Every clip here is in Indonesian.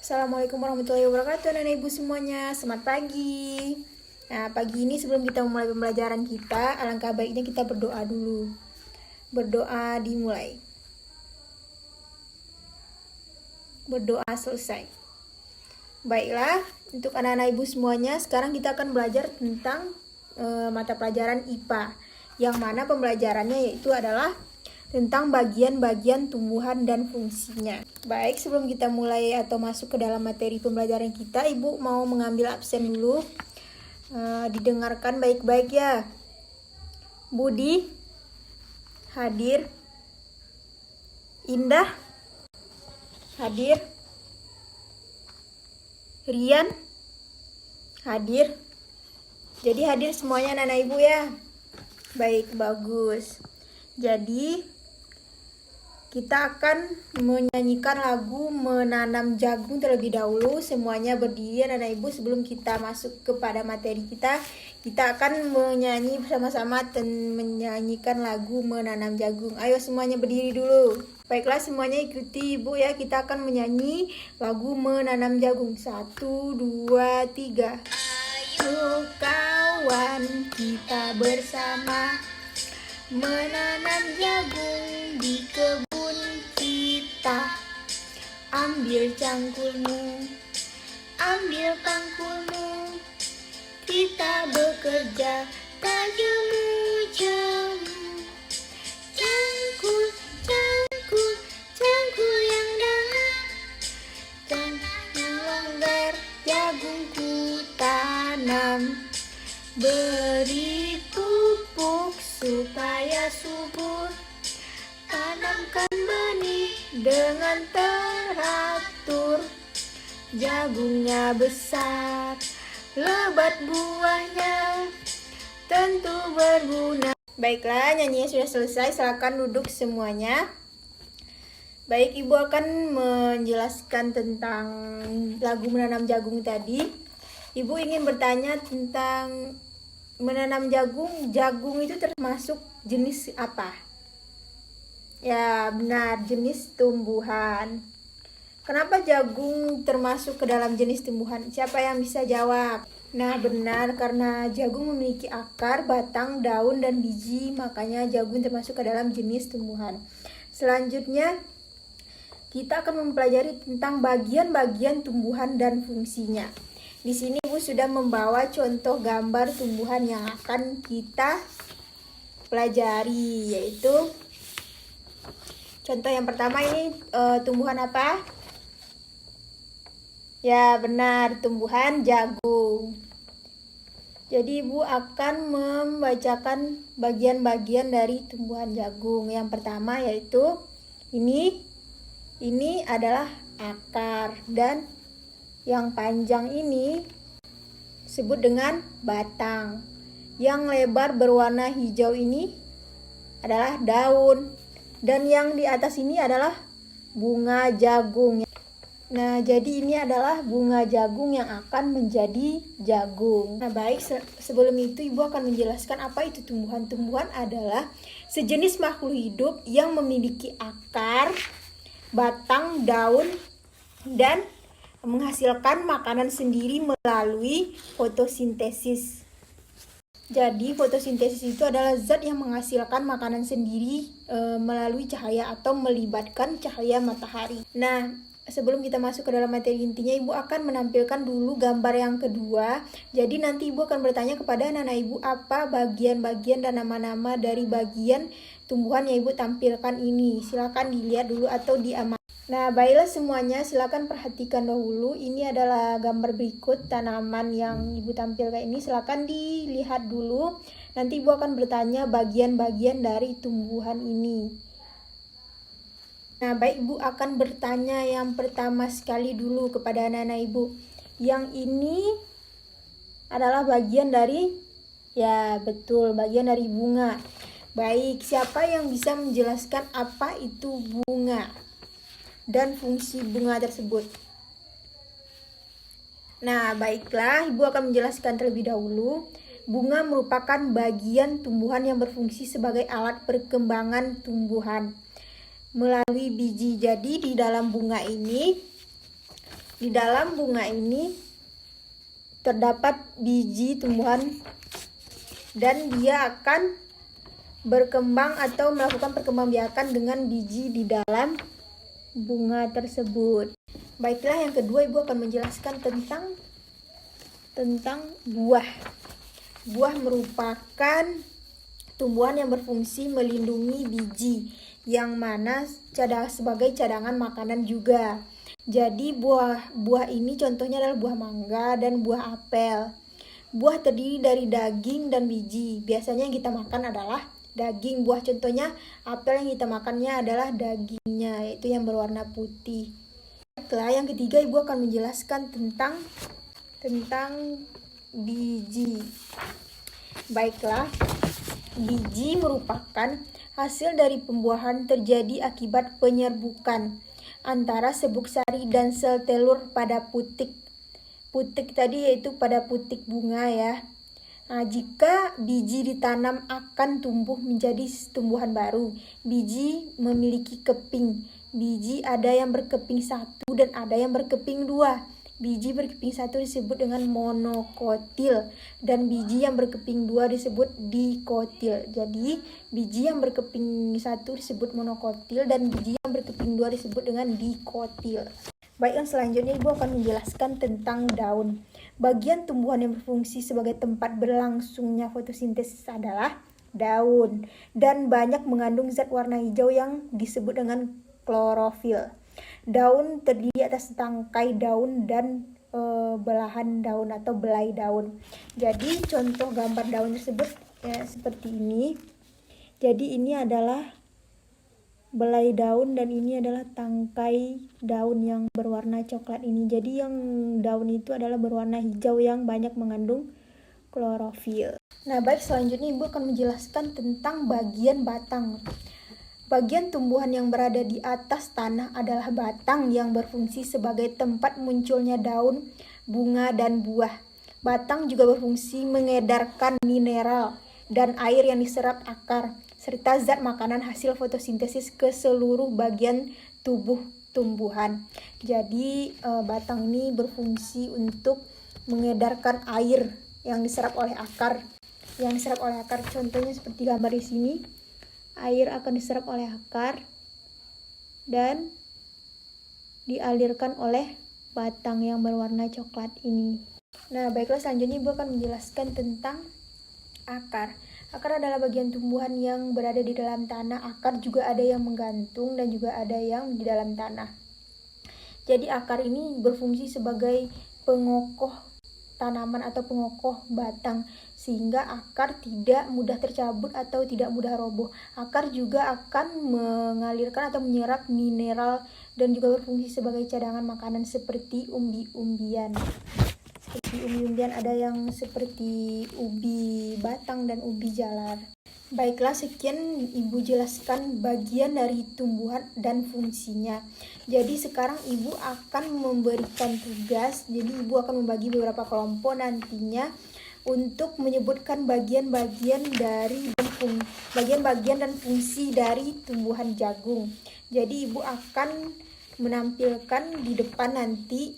Assalamualaikum warahmatullahi wabarakatuh, Nenek Ibu semuanya. Selamat pagi. Nah, pagi ini sebelum kita memulai pembelajaran kita, alangkah baiknya kita berdoa dulu. Berdoa dimulai. Berdoa selesai. Baiklah, untuk anak-anak Ibu semuanya, sekarang kita akan belajar tentang mata pelajaran IPA. Yang mana pembelajarannya yaitu adalah tentang bagian-bagian tumbuhan dan fungsinya. Baik, sebelum kita mulai atau masuk ke dalam materi pembelajaran kita, Ibu mau mengambil absen dulu. Didengarkan baik-baik ya. Budi hadir. Indah hadir. Rian hadir. Jadi hadir semuanya anak-anak Ibu ya. Baik, bagus. Jadi kita akan menyanyikan lagu Menanam Jagung terlebih dahulu. Semuanya berdiri anak Ibu. Sebelum kita masuk kepada materi kita akan menyanyi bersama-sama dan menyanyikan lagu Menanam Jagung. Ayo semuanya berdiri dulu. Baiklah, semuanya ikuti Ibu ya. Kita akan menyanyi lagu Menanam Jagung. 1, 2, 3. Ayo kawan, kita bersama menanam jagung di kebun kita. Ambil cangkulmu, ambil pangkulmu, kita bekerja tak jemu-jemu. Cangkul, cangkul, cangkul yang dalam, cangkul longgar, jagungku tanam. Beri pupuk supaya subur, tanamkan benih dengan teratur. Jagungnya besar, lebat buahnya, tentu berguna. Baiklah, nyanyinya sudah selesai, silakan duduk semuanya. Baik, Ibu akan menjelaskan tentang lagu Menanam Jagung tadi. Ibu ingin bertanya tentang menanam jagung. Jagung itu termasuk jenis apa? Ya, benar, jenis tumbuhan. Kenapa jagung termasuk ke dalam jenis tumbuhan? Siapa yang bisa jawab? Nah, benar, karena jagung memiliki akar, batang, daun, dan biji, makanya jagung termasuk ke dalam jenis tumbuhan. Selanjutnya, kita akan mempelajari tentang bagian-bagian tumbuhan dan fungsinya. Di sini Ibu sudah membawa contoh gambar tumbuhan yang akan kita pelajari, yaitu contoh yang pertama ini tumbuhan apa? Ya, benar, tumbuhan jagung. Jadi Ibu akan membacakan bagian-bagian dari tumbuhan jagung. Yang pertama yaitu ini adalah akar, dan yang panjang ini disebut dengan batang. Yang lebar berwarna hijau ini adalah daun. Dan yang di atas ini adalah bunga jagung. Nah, jadi ini adalah bunga jagung yang akan menjadi jagung. Nah, baik, sebelum itu Ibu akan menjelaskan apa itu tumbuhan. Tumbuhan adalah sejenis makhluk hidup yang memiliki akar, batang, daun, dan menghasilkan makanan sendiri melalui fotosintesis. Jadi fotosintesis itu adalah zat yang menghasilkan makanan sendiri melalui cahaya atau melibatkan cahaya matahari. Nah, sebelum kita masuk ke dalam materi intinya, Ibu akan menampilkan dulu gambar yang kedua. Jadi nanti Ibu akan bertanya kepada anak-anak Ibu apa bagian-bagian dan nama-nama dari bagian tumbuhan yang Ibu tampilkan ini. Silakan dilihat dulu atau diamati. Nah, baiklah semuanya, silakan perhatikan dahulu. Ini adalah gambar berikut tanaman yang Ibu tampilkan ini. Silakan dilihat dulu. Nanti Ibu akan bertanya bagian-bagian dari tumbuhan ini. Nah, baik, Ibu akan bertanya yang pertama sekali dulu kepada anak-anak Ibu. Yang ini adalah bagian dari, ya betul, bagian dari bunga. Baik, siapa yang bisa menjelaskan apa itu bunga dan fungsi bunga tersebut? Nah, baiklah, Ibu akan menjelaskan terlebih dahulu. Bunga merupakan bagian tumbuhan yang berfungsi sebagai alat perkembangan tumbuhan melalui biji. Jadi di dalam bunga ini di dalam bunga ini terdapat biji tumbuhan dan dia akan berkembang atau melakukan perkembangbiakan dengan biji di dalam bunga tersebut. Baiklah, yang kedua Ibu akan menjelaskan tentang buah. Buah merupakan tumbuhan yang berfungsi melindungi biji, yang mana sebagai cadangan makanan juga. Jadi buah ini contohnya adalah buah mangga dan buah apel. Buah terdiri dari daging dan biji. Biasanya yang kita makan adalah daging. Buah contohnya apel, yang kita makannya adalah dagingnya, yaitu yang berwarna putih. Baiklah, yang ketiga Ibu akan menjelaskan tentang biji. Baiklah, biji merupakan hasil dari pembuahan terjadi akibat penyerbukan antara serbuk sari dan sel telur pada putik. Putik tadi yaitu pada putik bunga ya. Nah, jika biji ditanam akan tumbuh menjadi tumbuhan baru. Biji memiliki keping. Biji ada yang berkeping 1 dan ada yang berkeping 2. Biji berkeping 1 disebut dengan monokotil dan biji yang berkeping 2 disebut dikotil. Jadi biji yang berkeping 1 disebut monokotil dan biji yang berkeping 2 disebut dengan dikotil. Baik, yang selanjutnya Ibu akan menjelaskan tentang daun. Bagian tumbuhan yang berfungsi sebagai tempat berlangsungnya fotosintesis adalah daun dan banyak mengandung zat warna hijau yang disebut dengan klorofil. Daun terdiri atas tangkai daun dan belahan daun atau belai daun. Jadi contoh gambar daun tersebut ya seperti ini. Jadi ini adalah belai daun dan ini adalah tangkai daun yang berwarna coklat ini. Jadi yang daun itu adalah berwarna hijau yang banyak mengandung klorofil. Nah, baik, selanjutnya Ibu akan menjelaskan tentang bagian batang. Bagian tumbuhan yang berada di atas tanah adalah batang yang berfungsi sebagai tempat munculnya daun, bunga, dan buah. Batang juga berfungsi mengedarkan mineral dan air yang diserap akar, serta zat makanan hasil fotosintesis ke seluruh bagian tubuh tumbuhan. Jadi batang ini berfungsi untuk mengedarkan air yang diserap oleh akar. Contohnya seperti gambar di sini. Air akan diserap oleh akar dan dialirkan oleh batang yang berwarna coklat ini. Nah, baiklah, selanjutnya Ibu akan menjelaskan tentang akar. Akar adalah bagian tumbuhan yang berada di dalam tanah. Akar juga ada yang menggantung dan juga ada yang di dalam tanah. Jadi akar ini berfungsi sebagai pengokoh tanaman atau pengokoh batang, sehingga akar tidak mudah tercabut atau tidak mudah roboh. Akar juga akan mengalirkan atau menyerap mineral dan juga berfungsi sebagai cadangan makanan seperti umbi-umbian. Ada yang seperti ubi batang dan ubi jalar. Baiklah, sekian Ibu jelaskan bagian dari tumbuhan dan fungsinya. Jadi sekarang Ibu akan memberikan tugas. Jadi Ibu akan membagi beberapa kelompok nantinya untuk menyebutkan bagian-bagian dan fungsi dari tumbuhan jagung. Jadi Ibu akan menampilkan di depan nanti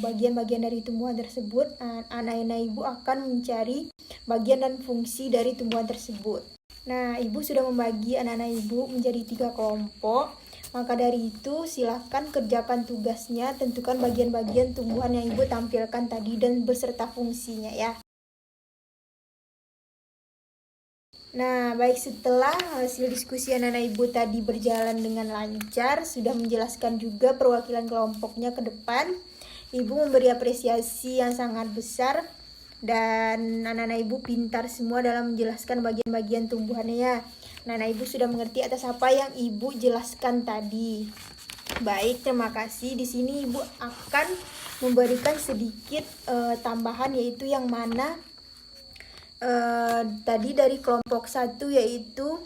bagian-bagian dari tumbuhan tersebut. Anak-anak Ibu akan mencari bagian dan fungsi dari tumbuhan tersebut. Nah, Ibu sudah membagi anak-anak Ibu menjadi 3 kelompok. Maka dari itu silakan kerjakan tugasnya, tentukan bagian-bagian tumbuhan yang Ibu tampilkan tadi dan beserta fungsinya ya. Nah, baik, setelah hasil diskusi anak-anak Ibu tadi berjalan dengan lancar, sudah menjelaskan juga perwakilan kelompoknya ke depan, Ibu memberi apresiasi yang sangat besar dan anak-anak Ibu pintar semua dalam menjelaskan bagian-bagian tumbuhannya ya. Anak-anak Ibu sudah mengerti atas apa yang Ibu jelaskan tadi. Baik, terima kasih. Di sini Ibu akan memberikan sedikit tambahan, yaitu yang mana tadi dari kelompok 1 yaitu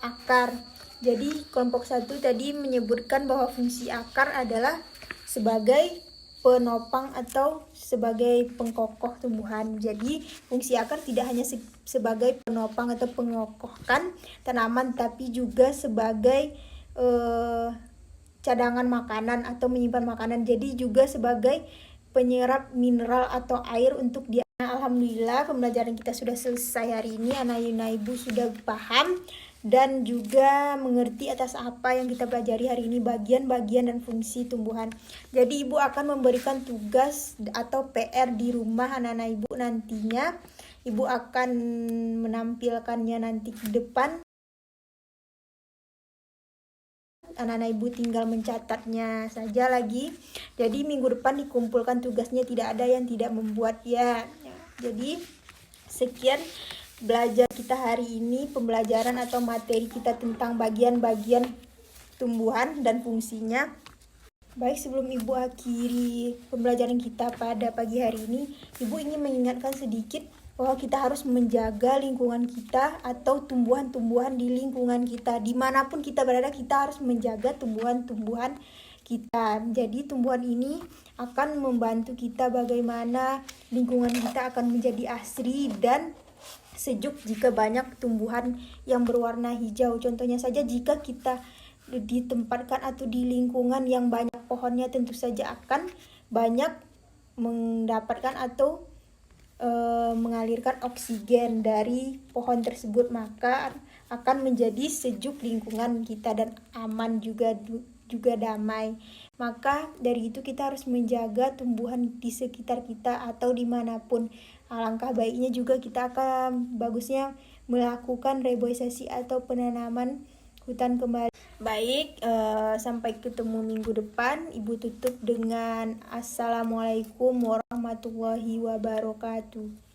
akar. Jadi kelompok 1 tadi menyebutkan bahwa fungsi akar adalah sebagai penopang atau sebagai pengkokoh tumbuhan. Jadi fungsi akar tidak hanya sebagai penopang atau pengokohkan tanaman, tapi juga sebagai cadangan makanan atau menyimpan makanan. Jadi juga sebagai penyerap mineral atau air untuk dia. Alhamdulillah pembelajaran kita sudah selesai hari ini. Anak ibu sudah paham dan juga mengerti atas apa yang kita pelajari hari ini, bagian-bagian dan fungsi tumbuhan. Jadi ibu akan memberikan tugas atau PR di rumah anak-anak ibu nantinya. Ibu akan menampilkannya nanti ke depan. Anak-anak ibu tinggal mencatatnya saja lagi. Jadi minggu depan dikumpulkan tugasnya, tidak ada yang tidak membuat ya. Jadi sekian belajar kita hari ini, pembelajaran atau materi kita tentang bagian-bagian tumbuhan dan fungsinya. Baik, sebelum ibu akhiri pembelajaran kita pada pagi hari ini, ibu ingin mengingatkan sedikit bahwa kita harus menjaga lingkungan kita atau tumbuhan-tumbuhan di lingkungan kita. Dimanapun kita berada, kita harus menjaga tumbuhan-tumbuhan kita. Jadi tumbuhan ini akan membantu kita bagaimana lingkungan kita akan menjadi asri dan sejuk jika banyak tumbuhan yang berwarna hijau. Contohnya saja jika kita ditempatkan atau di lingkungan yang banyak pohonnya, tentu saja akan banyak mendapatkan atau mengalirkan oksigen dari pohon tersebut, maka akan menjadi sejuk lingkungan kita dan aman juga damai. Maka dari itu kita harus menjaga tumbuhan di sekitar kita atau dimanapun. Alangkah baiknya juga kita akan bagusnya melakukan reboisasi atau penanaman hutan kembali. Baik, sampai ketemu minggu depan. Ibu tutup dengan Assalamualaikum warahmatullahi wabarakatuh.